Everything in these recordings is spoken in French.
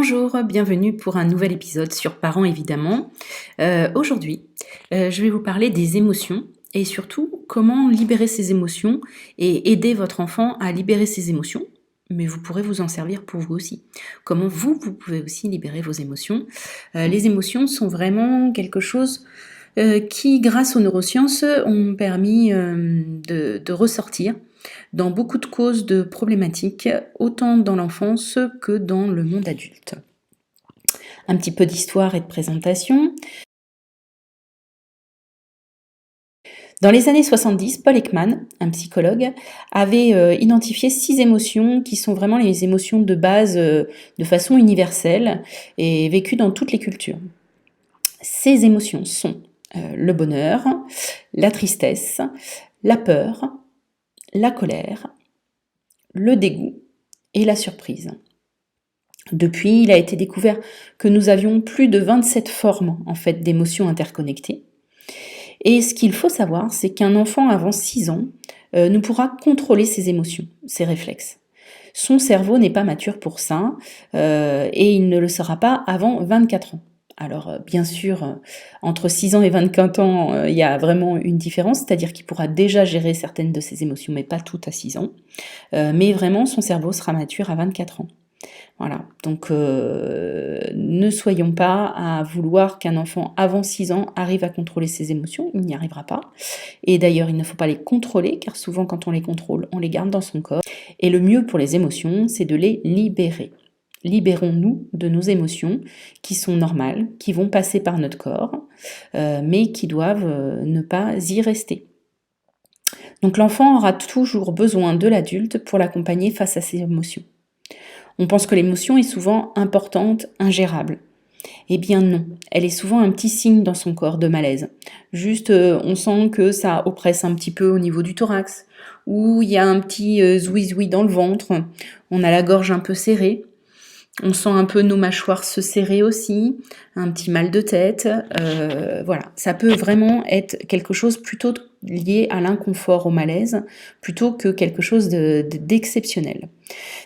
Bonjour, bienvenue pour un nouvel épisode sur Parents évidemment. Aujourd'hui, je vais vous parler des émotions et surtout comment libérer ses émotions et aider votre enfant à libérer ses émotions. Mais vous pourrez vous en servir pour vous aussi. Comment vous pouvez aussi libérer vos émotions. Les émotions sont vraiment quelque chose qui, grâce aux neurosciences, ont permis de ressortir dans beaucoup de causes de problématiques, autant dans l'enfance que dans le monde adulte. Un petit peu d'histoire et de présentation. Dans les années 70, Paul Ekman, un psychologue, avait identifié 6 émotions qui sont vraiment les émotions de base de façon universelle et vécues dans toutes les cultures. Ces émotions sont le bonheur, la tristesse, la peur, la colère, le dégoût et la surprise. Depuis, il a été découvert que nous avions plus de 27 formes en fait, d'émotions interconnectées. Et ce qu'il faut savoir, c'est qu'un enfant avant 6 ans ne pourra contrôler ses émotions, ses réflexes. Son cerveau n'est pas mature pour ça et il ne le sera pas avant 24 ans. Alors bien sûr, entre 6 ans et 24 ans, il y a vraiment une différence, c'est-à-dire qu'il pourra déjà gérer certaines de ses émotions, mais pas toutes à 6 ans. Mais vraiment, son cerveau sera mature à 24 ans. Voilà, donc ne soyons pas à vouloir qu'un enfant avant 6 ans arrive à contrôler ses émotions, il n'y arrivera pas. Et d'ailleurs, il ne faut pas les contrôler, car souvent quand on les contrôle, on les garde dans son corps. Et le mieux pour les émotions, c'est de les libérer. Libérons-nous de nos émotions qui sont normales, qui vont passer par notre corps, mais qui doivent ne pas y rester. Donc l'enfant aura toujours besoin de l'adulte pour l'accompagner face à ses émotions. On pense que l'émotion est souvent importante, ingérable. Eh bien non, elle est souvent un petit signe dans son corps de malaise. Juste, on sent que ça oppresse un petit peu au niveau du thorax, ou il y a un petit zouizoui dans le ventre, on a la gorge un peu serrée, on sent un peu nos mâchoires se serrer aussi, un petit mal de tête, voilà. Ça peut vraiment être quelque chose plutôt lié à l'inconfort, au malaise, plutôt que quelque chose d'exceptionnel.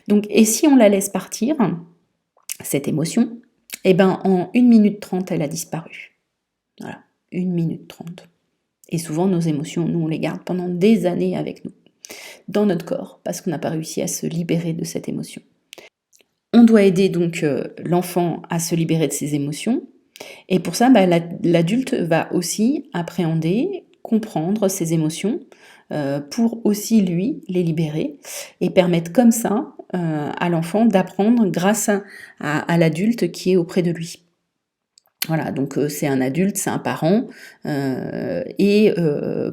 Donc, et si on la laisse partir, cette émotion, eh ben, en 1 minute 30, elle a disparu. Voilà, 1 minute 30. Et souvent, nos émotions, nous, on les garde pendant des années avec nous, dans notre corps, parce qu'on n'a pas réussi à se libérer de cette émotion. On doit aider donc l'enfant à se libérer de ses émotions, et pour ça, l'adulte va aussi appréhender, comprendre ses émotions, pour aussi lui les libérer et permettre comme ça à l'enfant d'apprendre grâce à l'adulte qui est auprès de lui. Voilà, donc c'est un adulte, c'est un parent, et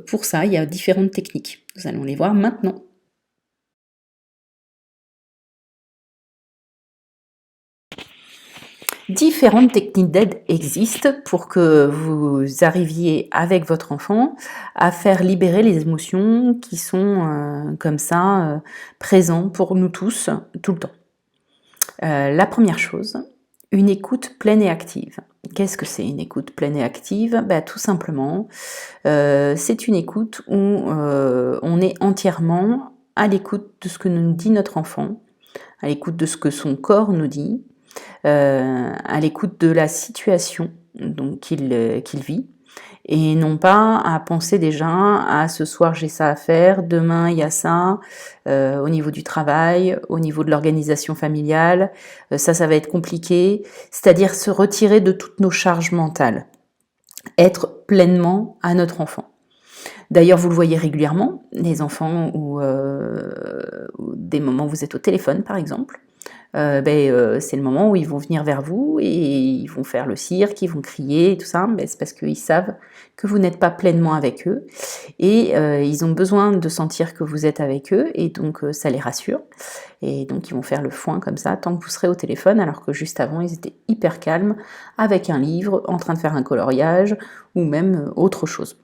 pour ça, il y a différentes techniques. Nous allons les voir maintenant. Différentes techniques d'aide existent pour que vous arriviez avec votre enfant à faire libérer les émotions qui sont comme ça présentes pour nous tous tout le temps. La première chose, une écoute pleine et active. Qu'est-ce que c'est une écoute pleine et active ? Tout simplement, c'est une écoute où on est entièrement à l'écoute de ce que nous dit notre enfant, à l'écoute de ce que son corps nous dit, à l'écoute de la situation qu'il vit, et non pas à penser déjà à ce soir j'ai ça à faire, demain il y a ça, au niveau du travail, au niveau de l'organisation familiale, ça va être compliqué, c'est-à-dire se retirer de toutes nos charges mentales, être pleinement à notre enfant. D'ailleurs, vous le voyez régulièrement, les enfants ou des moments où vous êtes au téléphone par exemple, c'est le moment où ils vont venir vers vous et ils vont faire le cirque, ils vont crier et tout ça, c'est parce qu'ils savent que vous n'êtes pas pleinement avec eux et ils ont besoin de sentir que vous êtes avec eux et donc ça les rassure et donc ils vont faire le foin comme ça tant que vous serez au téléphone alors que juste avant ils étaient hyper calmes avec un livre, en train de faire un coloriage ou même autre chose.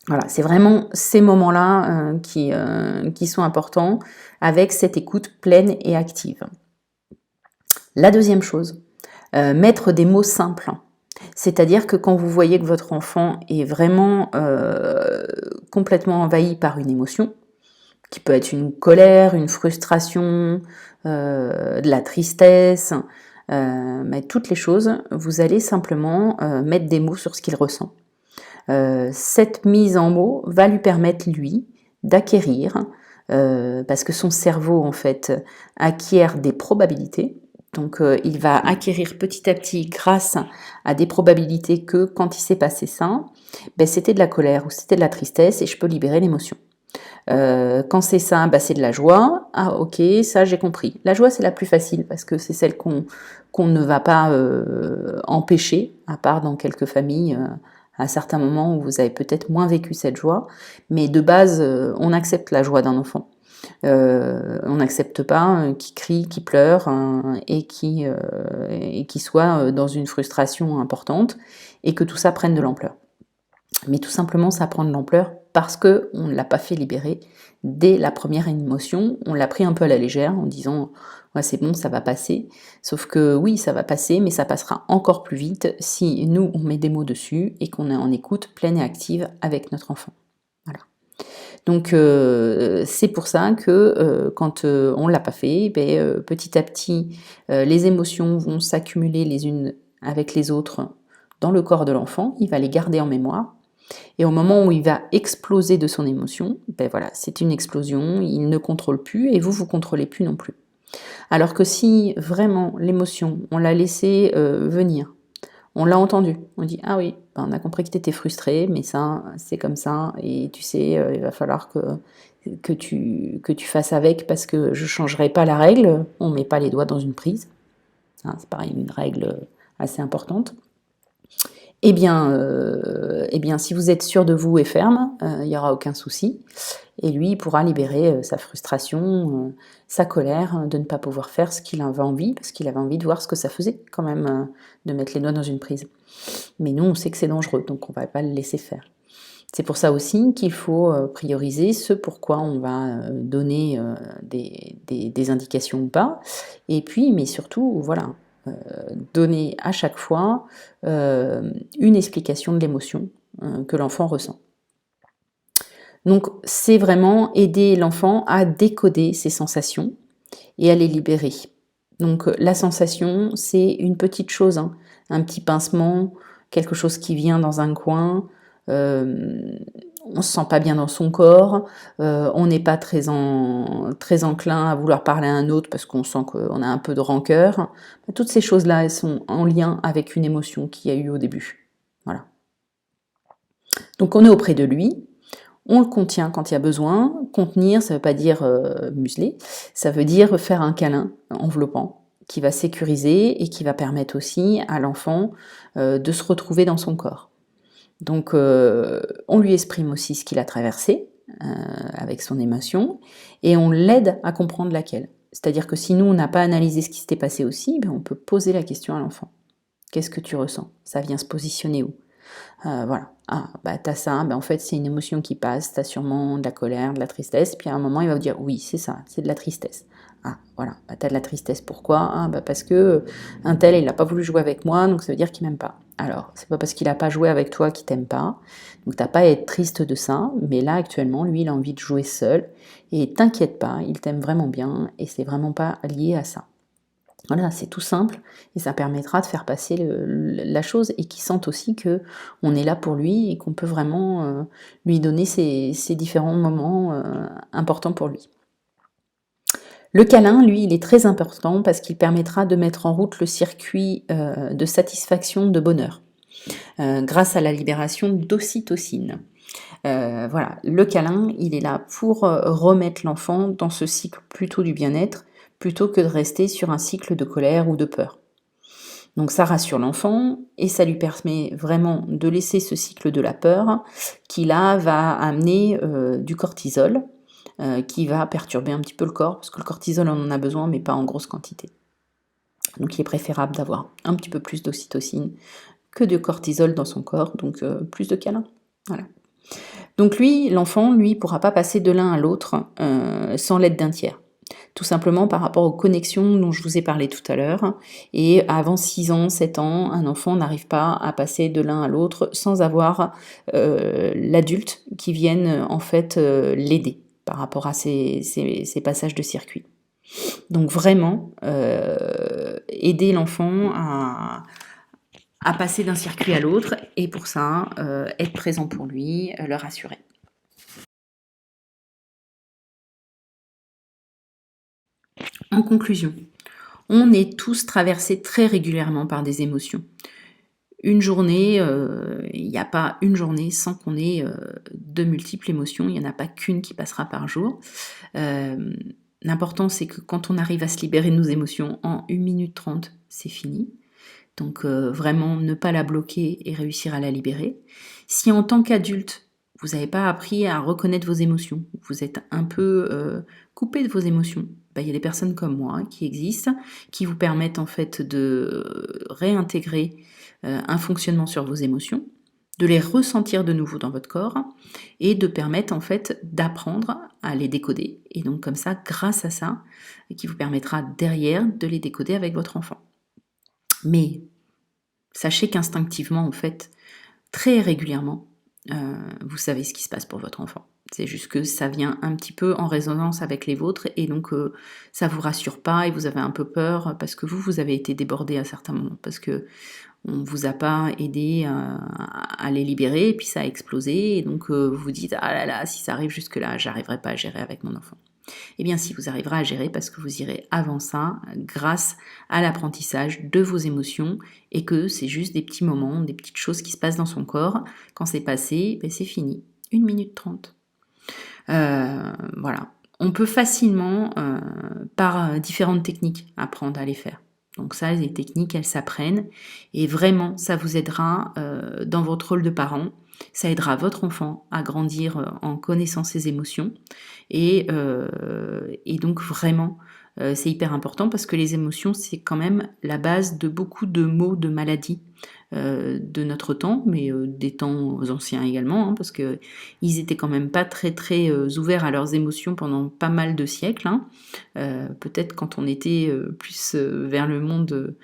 Voilà, c'est vraiment ces moments-là qui sont importants avec cette écoute pleine et active. La deuxième chose, mettre des mots simples. C'est-à-dire que quand vous voyez que votre enfant est vraiment complètement envahi par une émotion, qui peut être une colère, une frustration, de la tristesse, mais toutes les choses, vous allez simplement mettre des mots sur ce qu'il ressent. Cette mise en mots va lui permettre, lui, d'acquérir, parce que son cerveau, en fait, acquiert des probabilités. Donc, il va acquérir petit à petit, grâce à des probabilités, que quand il s'est passé ça, ben, c'était de la colère ou c'était de la tristesse et je peux libérer l'émotion. Quand c'est ça, bah, c'est de la joie. Ah ok, ça j'ai compris. La joie c'est la plus facile parce que c'est celle qu'on ne va pas empêcher, à part dans quelques familles, à certains moments où vous avez peut-être moins vécu cette joie. Mais de base, on accepte la joie d'un enfant. On n'accepte pas qu'il crie, qu'il pleure et qui soit dans une frustration importante et que tout ça prenne de l'ampleur. Mais tout simplement, ça prend de l'ampleur parce qu'on ne l'a pas fait libérer dès la première émotion. On l'a pris un peu à la légère en disant ouais, c'est bon, ça va passer. Sauf que oui, ça va passer, mais ça passera encore plus vite si nous, on met des mots dessus et qu'on est en écoute pleine et active avec notre enfant. Voilà. Donc c'est pour ça que quand on ne l'a pas fait, ben, petit à petit, les émotions vont s'accumuler les unes avec les autres dans le corps de l'enfant. Il va les garder en mémoire. Et au moment où il va exploser de son émotion, ben voilà, c'est une explosion, il ne contrôle plus et vous contrôlez plus non plus. Alors que si vraiment l'émotion, on l'a laissé venir, on l'a entendu, on dit ah oui, ben on a compris que tu étais frustré, mais ça, c'est comme ça, et tu sais, il va falloir que tu fasses avec parce que je ne changerai pas la règle, on ne met pas les doigts dans une prise, hein, c'est pareil, une règle assez importante. Eh bien, si vous êtes sûr de vous et ferme, il n'y aura aucun souci. Et lui, il pourra libérer sa frustration, sa colère de ne pas pouvoir faire ce qu'il avait envie, parce qu'il avait envie de voir ce que ça faisait quand même, de mettre les doigts dans une prise. Mais nous, on sait que c'est dangereux, donc on ne va pas le laisser faire. C'est pour ça aussi qu'il faut prioriser ce pourquoi on va donner des indications ou pas. Et puis, mais surtout, voilà, donner à chaque fois une explication de l'émotion que l'enfant ressent. Donc c'est vraiment aider l'enfant à décoder ses sensations et à les libérer. Donc la sensation, c'est une petite chose, hein, un petit pincement, quelque chose qui vient dans un coin, on se sent pas bien dans son corps, on n'est pas très enclin à vouloir parler à un autre parce qu'on sent qu'on a un peu de rancœur. Toutes ces choses-là, elles sont en lien avec une émotion qu'il y a eu au début. Voilà. Donc on est auprès de lui, on le contient quand il y a besoin. Contenir, ça ne veut pas dire museler, ça veut dire faire un câlin enveloppant qui va sécuriser et qui va permettre aussi à l'enfant de se retrouver dans son corps. Donc on lui exprime aussi ce qu'il a traversé avec son émotion et on l'aide à comprendre laquelle. C'est-à-dire que si nous, on n'a pas analysé ce qui s'était passé aussi, ben on peut poser la question à l'enfant. Qu'est-ce que tu ressens? Ça vient se positionner où? Voilà. Ah, bah t'as ça, bah en fait c'est une émotion qui passe, t'as sûrement de la colère, de la tristesse, puis à un moment il va vous dire oui, c'est ça, c'est de la tristesse. Ah, voilà, bah, t'as de la tristesse, pourquoi? Ah, bah parce que un tel, il n'a pas voulu jouer avec moi, donc ça veut dire qu'il m'aime pas. Alors, c'est pas parce qu'il n'a pas joué avec toi qu'il t'aime pas, donc t'as pas à être triste de ça, mais là actuellement, lui, il a envie de jouer seul, et t'inquiète pas, il t'aime vraiment bien, et c'est vraiment pas lié à ça. Voilà, c'est tout simple et ça permettra de faire passer la chose et qu'il sente aussi que on est là pour lui et qu'on peut vraiment lui donner ces différents moments importants pour lui. Le câlin, lui, il est très important parce qu'il permettra de mettre en route le circuit de satisfaction, de bonheur, grâce à la libération d'ocytocine. Voilà, le câlin, il est là pour remettre l'enfant dans ce cycle plutôt du bien-être, plutôt que de rester sur un cycle de colère ou de peur. Donc ça rassure l'enfant et ça lui permet vraiment de laisser ce cycle de la peur qui là va amener du cortisol qui va perturber un petit peu le corps parce que le cortisol on en a besoin mais pas en grosse quantité. Donc il est préférable d'avoir un petit peu plus d'ocytocine que de cortisol dans son corps, donc plus de câlins. Voilà. Donc lui, l'enfant, lui, pourra pas passer de l'un à l'autre sans l'aide d'un tiers. Tout simplement par rapport aux connexions dont je vous ai parlé tout à l'heure. Et avant 6 ans, 7 ans, un enfant n'arrive pas à passer de l'un à l'autre sans avoir l'adulte qui vienne en fait l'aider par rapport à ces passages de circuit. Donc vraiment, aider l'enfant à passer d'un circuit à l'autre et pour ça, être présent pour lui, le rassurer. En conclusion, on est tous traversés très régulièrement par des émotions. Une journée, il n'y a pas une journée sans qu'on ait, de multiples émotions, il n'y en a pas qu'une qui passera par jour. Hem, L'important c'est que quand on arrive à se libérer de nos émotions en 1 minute 30, c'est fini. Donc vraiment ne pas la bloquer et réussir à la libérer. Si en tant qu'adulte, vous n'avez pas appris à reconnaître vos émotions, vous êtes un peu coupé de vos émotions, bah, il y a des personnes comme moi qui existent, qui vous permettent en fait de réintégrer un fonctionnement sur vos émotions, de les ressentir de nouveau dans votre corps et de permettre en fait d'apprendre à les décoder. Et donc comme ça, grâce à ça, qui vous permettra derrière de les décoder avec votre enfant. Mais sachez qu'instinctivement, en fait, très régulièrement, vous savez ce qui se passe pour votre enfant. C'est juste que ça vient un petit peu en résonance avec les vôtres et donc ça vous rassure pas et vous avez un peu peur parce que vous avez été débordé à certains moments, parce que on vous a pas aidé à les libérer et puis ça a explosé et donc vous vous dites ah là là, si ça arrive jusque là, j'arriverai pas à gérer avec mon enfant. Eh bien si, vous arriverez à gérer parce que vous irez avant ça grâce à l'apprentissage de vos émotions et que c'est juste des petits moments, des petites choses qui se passent dans son corps. Quand c'est passé, ben c'est fini. 1 minute 30. Voilà. On peut facilement, par différentes techniques, apprendre à les faire. Donc ça, les techniques, elles s'apprennent et vraiment, ça vous aidera dans votre rôle de parent. Ça aidera votre enfant à grandir en connaissant ses émotions. Et donc vraiment, c'est hyper important parce que les émotions, c'est quand même la base de beaucoup de maux, de maladies de notre temps, mais des temps anciens également, hein, parce que ils étaient quand même pas très très ouverts à leurs émotions pendant pas mal de siècles. Hein. Peut-être quand on était plus vers le monde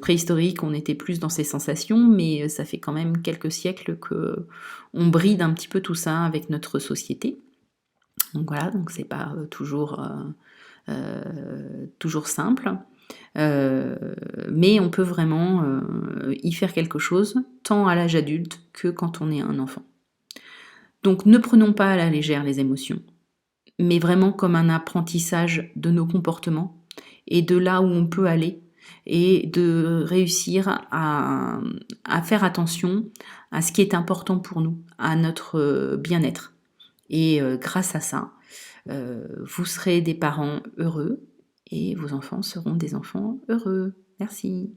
préhistorique, on était plus dans ses sensations, mais ça fait quand même quelques siècles que on bride un petit peu tout ça avec notre société. Donc voilà, donc c'est pas toujours simple. Mais on peut vraiment y faire quelque chose, tant à l'âge adulte que quand on est un enfant. Donc ne prenons pas à la légère les émotions, mais vraiment comme un apprentissage de nos comportements et de là où on peut aller et de réussir à faire attention à ce qui est important pour nous, à notre bien-être. Et grâce à ça, vous serez des parents heureux et vos enfants seront des enfants heureux. Merci.